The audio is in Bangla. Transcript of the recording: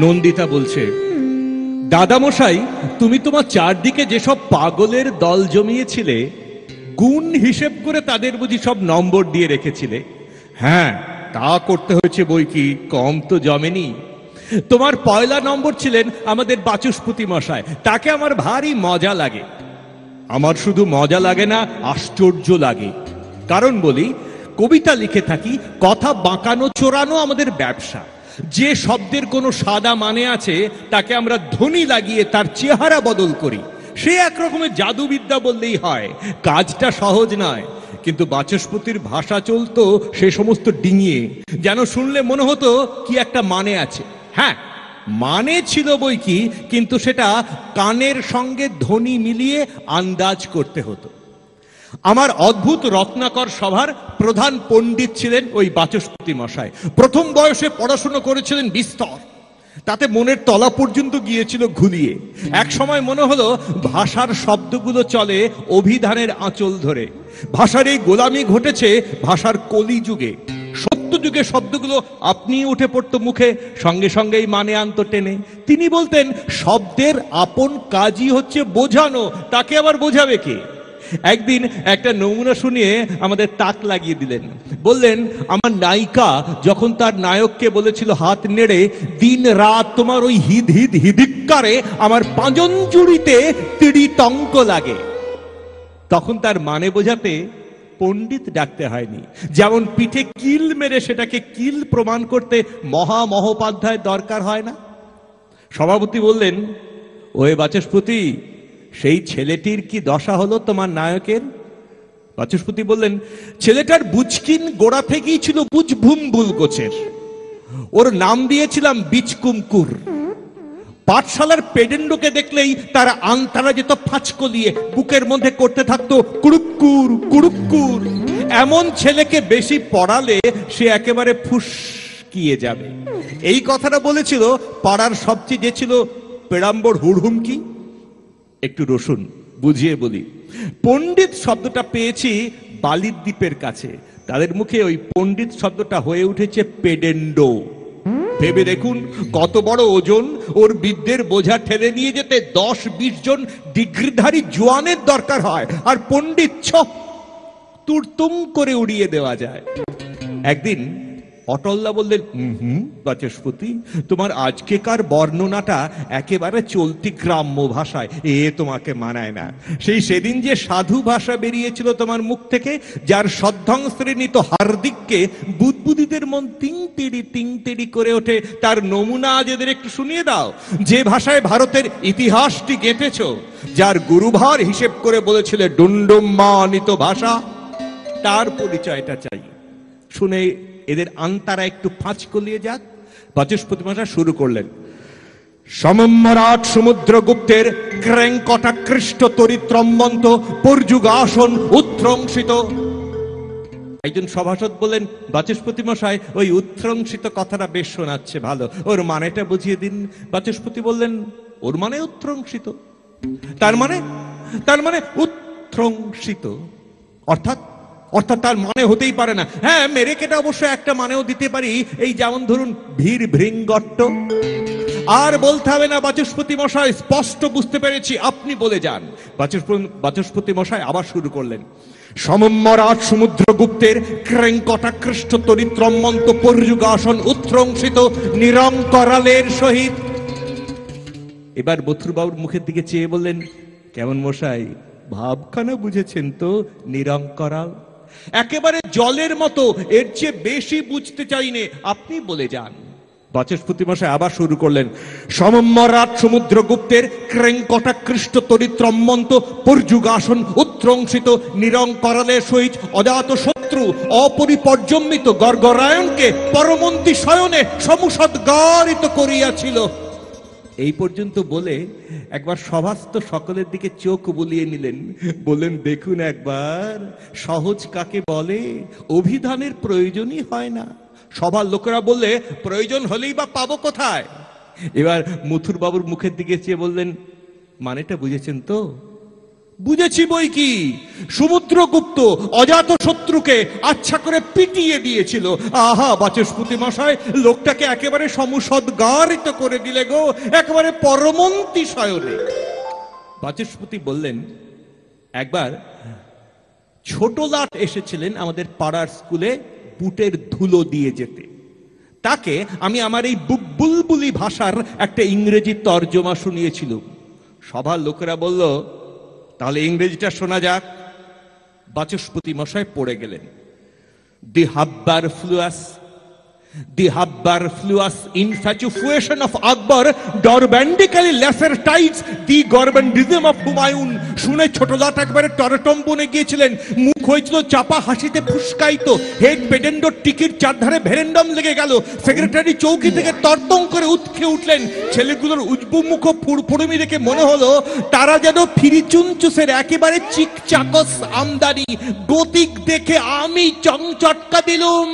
নন্দিতা বলছে, দাদামশাই, তুমি তোমার চারদিকে যেসব পাগলের দল জমিয়েছিলে, গুণ হিসেব করে তাদের বুঝি সব নম্বর দিয়ে রেখেছিলে? হ্যাঁ, তা করতে হয়েছে বই কি, কম তো জমেনি। তোমার পয়লা নম্বর ছিলেন আমাদের বাচস্পতি মশাই, তাকে আমার ভারী মজা লাগে। আমার শুধু মজা লাগে না, আশ্চর্য লাগে। কারণ বলি, কবিতা লিখে থাকি, কথা বাঁকানো চোরানো আমাদের ব্যবসা। যে শব্দের কোনো সাদা মানে আছে, তাকে আমরা ধ্বনি লাগিয়ে তার চেহারা বদল করি। সে একরকমের জাদুবিদ্যা বললেই হয়, কাজটা সহজ নয়। কিন্তু বাচস্পতির ভাষা চলতো সে সমস্ত ডিঙিয়ে, যেন শুনলে মনে হতো কি একটা মানে আছে। হ্যাঁ, মানে ছিল বই কি, কিন্তু সেটা কানের সঙ্গে ধ্বনি মিলিয়ে আন্দাজ করতে হতো। আমার অদ্ভুত রত্নাকর সভার প্রধান পণ্ডিত ছিলেন ওই বাচস্পতি মশাই। প্রথম বয়সে পড়াশোনা করেছিলেন বিস্তর, তাতে মনের তলা পর্যন্ত গিয়েছিল ঘুলিয়ে। এক সময় মনে হলো ভাষার শব্দগুলো চলে অভিধানের আঁচল ধরে। ভাষার এই গোলামি ঘটেছে ভাষার কলিযুগে। সত্যযুগে শব্দগুলো আপনি উঠে পড়তো মুখে, সঙ্গে সঙ্গেই মানে আনতো টেনে। তিনি বলতেন, শব্দের আপন কাজই হচ্ছে বোঝানো, তাকে আবার বোঝাবে কে? একদিন একটা নমুনা শুনিয়ে আমাদের তাক লাগিয়ে দিলেন। বললেন, আমার নায়িকা যখন তার নায়ককে বলেছিল হাত নেড়ে, দিন রাত তোমার ওই হিদ হিদ হিদিক্কারে আমার পাঁজন জুড়িতে তিড়ি টঙ্ক লাগে, তখন তার মানে বোঝাতে পণ্ডিত ডাকতে হয়নি। যেমন পিঠে কিল মেরে সেটাকে কিল প্রমাণ করতে মহামহোপাধ্যায় দরকার হয় না। সভাপতি বললেন, ওয়ে বাচস্পতি, সেই ছেলেটির কি দশা হলো তোমার নায়কের? বাচস্পতি বললেন, ছেলেটার বুচকিন গোড়া থেকেই ছিল বুঝভুম্বুল গোছের। ওর নাম দিয়েছিলাম বিচকুমকুর। পাঠশালার পেডেন্ডোকে দেখলেই তার আংতারা যেত ফাঁচকলিয়ে, বুকের মধ্যে করতে থাকতো কুড়ুক্কুর কুড়ুক্কুর। এমন ছেলেকে বেশি পড়ালে সে একেবারে ফুসকিয়ে যাবে। এই কথাটা বলেছিল পাড়ার সবচেয়ে যে ছিল পেড়াম্বর হুড়হুমকি। একটু রসুন বুঝিয়ে বলি, পণ্ডিত শব্দটা পেয়েছি বালির দ্বীপের কাছে। তাদের মুখে ওই পণ্ডিত শব্দটা হয়ে উঠেছে পেডেন্ডো। ভেবে দেখুন কত বড় ওজন। ওর বিদ্যের বোঝা ঠেলে নিয়ে যেতে 10-20 জন ডিগ্রিধারী জোয়ানের দরকার হয়, আর পণ্ডিত তুরতুম করে উড়িয়ে দেওয়া যায়। একদিন অটলদা বললেন, বাচস্পতি, তোমার আজকেকার বর্ণনাটা একেবারে চলতি গ্রাম্য ভাষায়, তোমাকে মানায় না। সেদিন যে সাধু ভাষা বেরিয়েছিল তোমার মুখ থেকে, যার সদ্ধংস্ত্রে নিত হার্দিককে বুদবুদিদের মন তিং তেড়ি করে ওঠে, তার নমুনা আজ এদের একটু শুনিয়ে দাও। যে ভাষায় ভারতের ইতিহাসটি গেঁথেছ, যার গুরুভার হিসেব করে বলেছিলে ডুন্ডুম্মানিত ভাষা, তার পরিচয়টা চাই। শুনে এদের আন্তারা একটু ফাঁচ কলিয়ে যাক। বাচস্পতি মশাই শুরু করলেন, সমম্মরাট সমুদ্রগুপ্তের ক্রেঙ্কটাকৃষ্ট তরিত্রম্বন্ত পর্যুগাসন উত্রংসিত। একজন সভাসদ বললেন, বাচস্পতি মশাই, ওই উত্রংসিত কথাটা বেশ শোনাচ্ছে ভালো, ওর মানেটা বুঝিয়ে দিন। বাচস্পতি বললেন, ওর মানে উত্রংসিত? তার মানে উত্রংসিত অর্থাৎ তার মানে হতেই পারে না। হ্যাঁ, মেরে কেটে অবশ্য একটা মানেও দিতে পারি, এই যেমন ধরুন ভীর ভৃঙ্গট্ট। আর বলতে হবে না বাচস্পতি মশাই, স্পষ্ট বুঝতে পেরেছি, আপনি বলে যান। বাচস্পতি মশাই আবার শুরু করলেন, সমম্মরাট সমুদ্রগুপ্তের ক্রেঙ্কটাকৃষ্ট তরিত্রম্মন্ত পর্যুগাসন উত্রংসিত নিরঙ্করালের সহিত। এবার বথুরবাবুর মুখের দিকে চেয়ে বললেন, কেমন মশাই, ভাবখানা বুঝেছেন তো? নিরঙ্করাল একেবারে জলের মতো, এর চেয়ে বেশি বুঝতে চাইনে, আপনি বলে যান। বাচস্পতি মশাই আবার শুরু করলেন, সমম্মরাট সমুদ্রগুপ্তের ক্রেঙ্কটাকৃষ্ট তরিত্রম্মন্ত পর্যুগাসন উত্রংসিত নিরঙ্করালের সহিত অজাত শত্রু অপরিপর্যম্বিত গর্গরায়ণকে পরমন্তি শয়নে সমুসদ্গারিত করিয়াছিল। এই পর্যন্ত বলে একবার সভাস্থ সকলের দিকে চোখ বুলিয়ে নিলেন, বললেন, দেখুন একবার, সহজ কাকে বলে? অভিধানের প্রয়োজনই হয় না। সবার লোকেরা বললে, প্রয়োজন হলেই বা পাবো কোথায়? এবার মথুর বাবুর মুখের দিকে চেয়ে বললেন, মানেটা বুঝেছেন তো? বুঝেছি বই কি, সমুদ্রগুপ্ত অজাত শত্রুকে আচ্ছা করে পিটিয়ে দিয়েছিল। আহা বাচস্পতি মশাই, লোকটাকে একেবারে সমুসদ্গারিত করে দিলে গো, একেবারে পরমন্তি শয়নে। বাচস্পতি বললেন, একবার ছোট লাট এসেছিলেন আমাদের পাড়ার স্কুলে বুটের ধুলো দিয়ে যেতে। তাকে আমি আমার এই বুলবুলি ভাষার একটা ইংরেজি তর্জমা শুনিয়েছিল। সভার লোকেরা বলল, তাহলে ইংরেজিটা শোনা যাক। বাচস্পতি মশাই পড়ে গেলেন, দি হাব্বার ফ্লুয়াস, the superfluous infatuation of Akbar Dorbandically lacertites the gorbandism of Humayun। শুনে ছোটলাট একবারে টরটম্বনে গিয়েছিলেন, মুখ হয়েছিল চাপা হাসিতে ফুসকাইত, হেড পেডেন্ডোর টিকির চারধারে ভেরেন্ডম লেগে গেল। সেক্রেটারি চৌকি থেকে তরতং করে উঠে উঠলেন। ছেলেগুলোর উজবুমুখ ফুরফুরমি দেখে মনে হলো তারা যেন ফিরিচুনচুসের একেবারে চিকচাকস আমদানি। গতিক দেখে আমি চংচটকা দিলুম।